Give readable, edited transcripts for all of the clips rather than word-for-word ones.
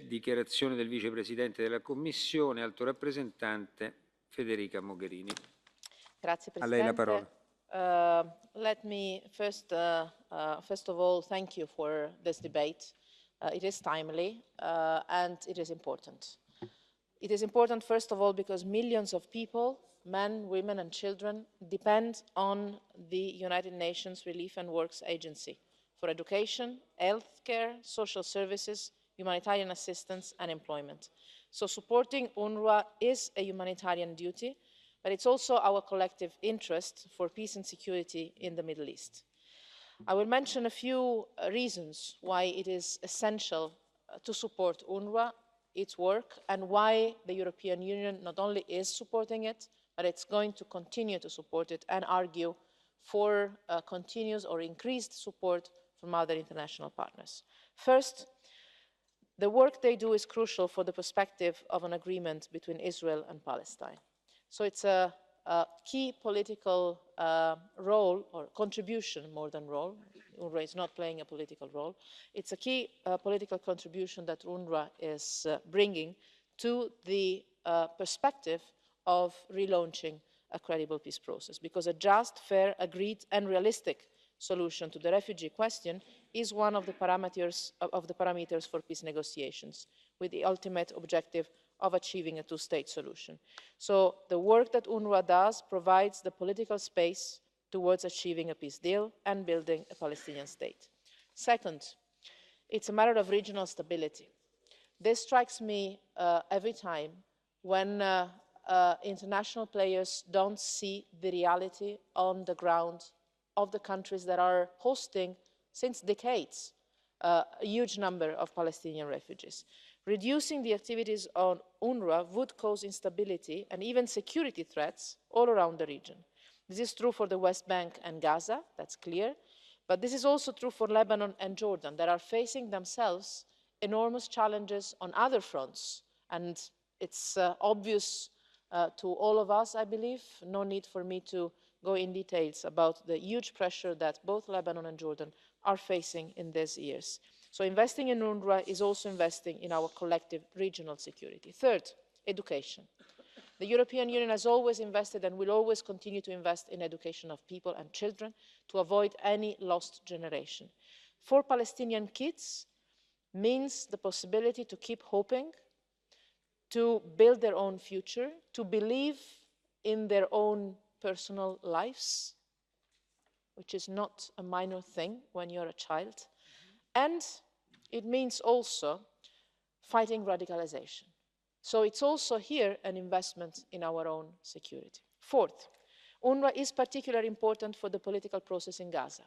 Dichiarazione del Vicepresidente della Commissione, Alto Rappresentante Federica Mogherini. Grazie A lei la parola. Let me first of all thank you for this debate. It is timely and it is important. It is important, first of all, because millions of people, men, women and children, depend on the United Nations Relief and Works Agency for education, healthcare, social services, humanitarian assistance and employment. So supporting UNRWA is a humanitarian duty, but it's also our collective interest for peace and security in the Middle East. I will mention a few reasons why it is essential to support UNRWA, its work, and why the European Union not only is supporting it, but it's going to continue to support it and argue for continuous or increased support from other international partners. First, the work they do is crucial for the perspective of an agreement between Israel and Palestine. So it's a key political role or contribution more than role. UNRWA is not playing a political role. It's a key political contribution that UNRWA is bringing to the perspective of relaunching a credible peace process, because a just, fair, agreed and realistic solution to the refugee question is one of the parameters for peace negotiations, with the ultimate objective of achieving a two-state solution. So the work that UNRWA does provides the political space towards achieving a peace deal and building a Palestinian state. Second, it's a matter of regional stability. This strikes me every time when international players don't see the reality on the ground of the countries that are hosting, since decades, a huge number of Palestinian refugees. Reducing the activities on UNRWA would cause instability and even security threats all around the region. This is true for the West Bank and Gaza, that's clear, but this is also true for Lebanon and Jordan, that are facing themselves enormous challenges on other fronts. And it's obvious to all of us, I believe, no need for me to go in details about the huge pressure that both Lebanon and Jordan are facing in these years. So investing in UNRWA is also investing in our collective regional security. Third, education. The European Union has always invested and will always continue to invest in education of people and children to avoid any lost generation. For Palestinian kids, means the possibility to keep hoping, to build their own future, to believe in their own personal lives, which is not a minor thing when you're a child. And it means also fighting radicalization. So it's also here an investment in our own security. Fourth, UNRWA is particularly important for the political process in Gaza,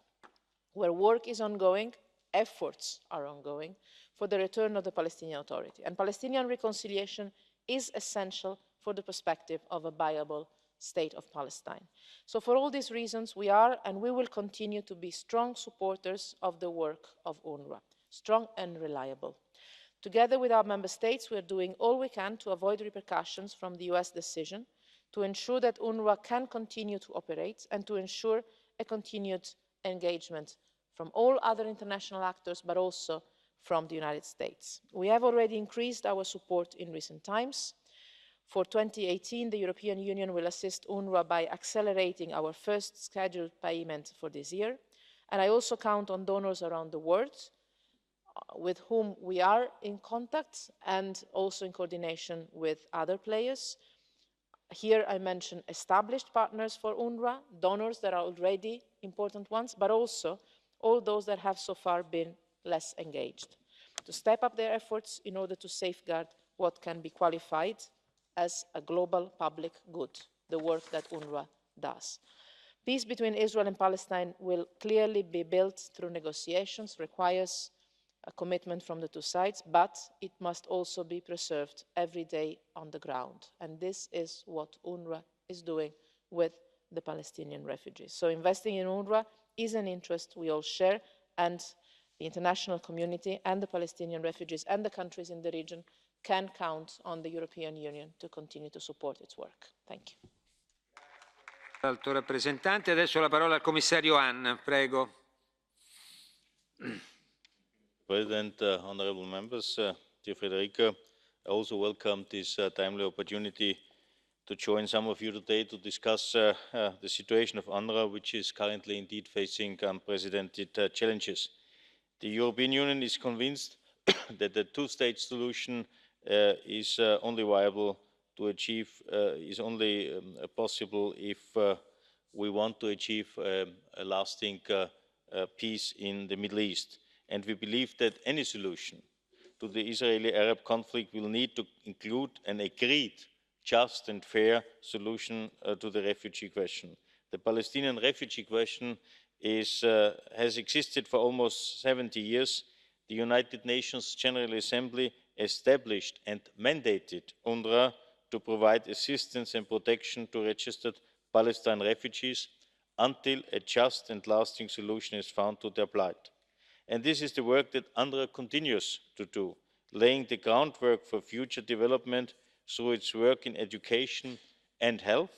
where work is ongoing, efforts are ongoing for the return of the Palestinian Authority. And Palestinian reconciliation is essential for the perspective of a viable state of Palestine. So for all these reasons, we are and we will continue to be strong supporters of the work of UNRWA, strong and reliable. Together with our member states, we are doing all we can to avoid repercussions from the US decision, to ensure that UNRWA can continue to operate and to ensure a continued engagement from all other international actors, but also from the United States. We have already increased our support in recent times. For 2018, the European Union will assist UNRWA by accelerating our first scheduled payment for this year. And I also count on donors around the world with whom we are in contact and also in coordination with other players. Here I mention established partners for UNRWA, donors that are already important ones, but also all those that have so far been less engaged, to step up their efforts in order to safeguard what can be qualified as a global public good, the work that UNRWA does. Peace between Israel and Palestine will clearly be built through negotiations, requires a commitment from the two sides, but it must also be preserved every day on the ground. And this is what UNRWA is doing with the Palestinian refugees. So investing in UNRWA is an interest we all share, and the international community and the Palestinian refugees and the countries in the region can count on the European Union to continue to support its work. Thank you. Alto rappresentante, adesso la parola al commissario Hahn, prego. President, honorable members, dear Federica, I also welcome this timely opportunity to join some of you today to discuss the situation of UNRWA, which is currently indeed facing unprecedented challenges. The European Union is convinced that the two-state solution is only viable to achieve, is only possible if we want to achieve a lasting peace in the Middle East. And we believe that any solution to the Israeli-Arab conflict will need to include an agreed, just and fair solution to the refugee question. The Palestinian refugee question has existed for almost 70 years. The United Nations General Assembly established and mandated UNRWA to provide assistance and protection to registered Palestinian refugees until a just and lasting solution is found to their plight. And this is the work that UNRWA continues to do, laying the groundwork for future development through its work in education and health,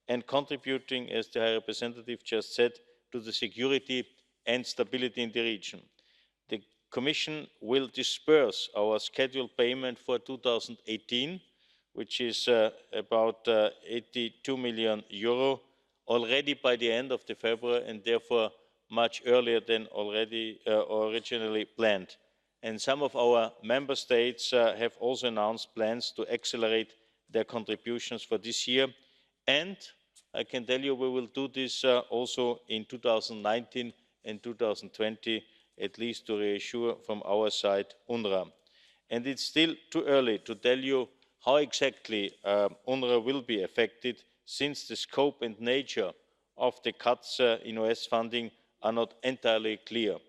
and contributing, as the High Representative just said, to the security and stability in the region. The Commission will disburse our scheduled payment for 2018, which is about €82 million, already by the end of February, and therefore much earlier than originally planned. And some of our member states have also announced plans to accelerate their contributions for this year. And I can tell you we will do this also in 2019 and 2020, at least to reassure from our side UNRWA. And it's still too early to tell you how exactly UNRWA will be affected, since the scope and nature of the cuts in US funding are not entirely clear.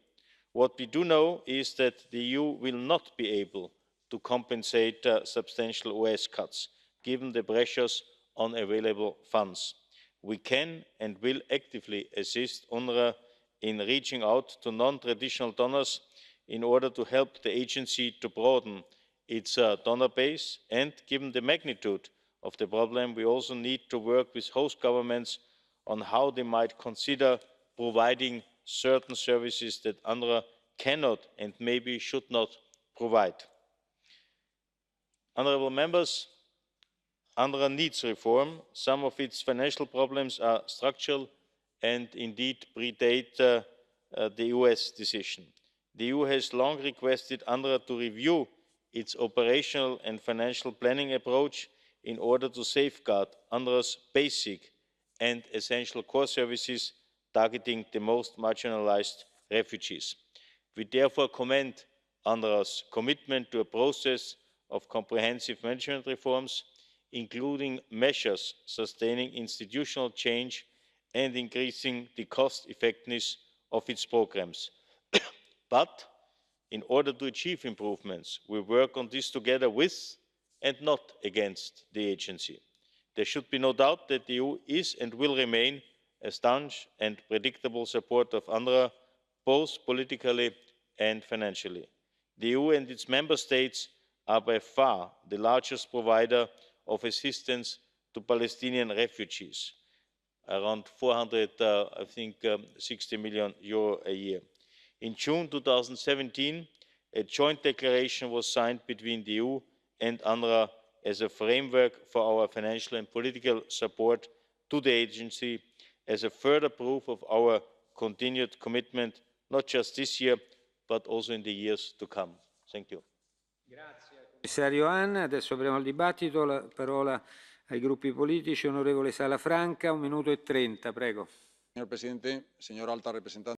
What we do know is that the EU will not be able to compensate substantial US cuts, given the pressures on available funds. We can and will actively assist UNRWA in reaching out to non-traditional donors in order to help the agency to broaden its donor base. And given the magnitude of the problem, we also need to work with host governments on how they might consider providing certain services that UNRWA cannot and maybe should not provide. Honourable members, UNRWA needs reform. Some of its financial problems are structural and indeed predate the US decision. The EU has long requested UNRWA to review its operational and financial planning approach in order to safeguard UNRWA's basic and essential core services targeting the most marginalised refugees. We therefore commend UNRWA's commitment to a process of comprehensive management reforms, including measures sustaining institutional change and increasing the cost effectiveness of its programmes. But in order to achieve improvements, we work on this together with and not against the agency. There should be no doubt that the EU is and will remain a staunch and predictable supporter of UNRWA, both politically and financially. The EU and its member states are by far the largest provider of assistance to Palestinian refugees, around €460 million a year. In June 2017, a joint declaration was signed between the EU and UNRWA as a framework for our financial and political support to the agency, as a further proof of our continued commitment, not just this year, but also in the years to come. Thank you. Grazie Commissario Hahn. Adesso apriamo il dibattito. La parola ai gruppi politici. Onorevole Salafranca, 1 minuto e 30, prego. Señor presidente, señora alta representante.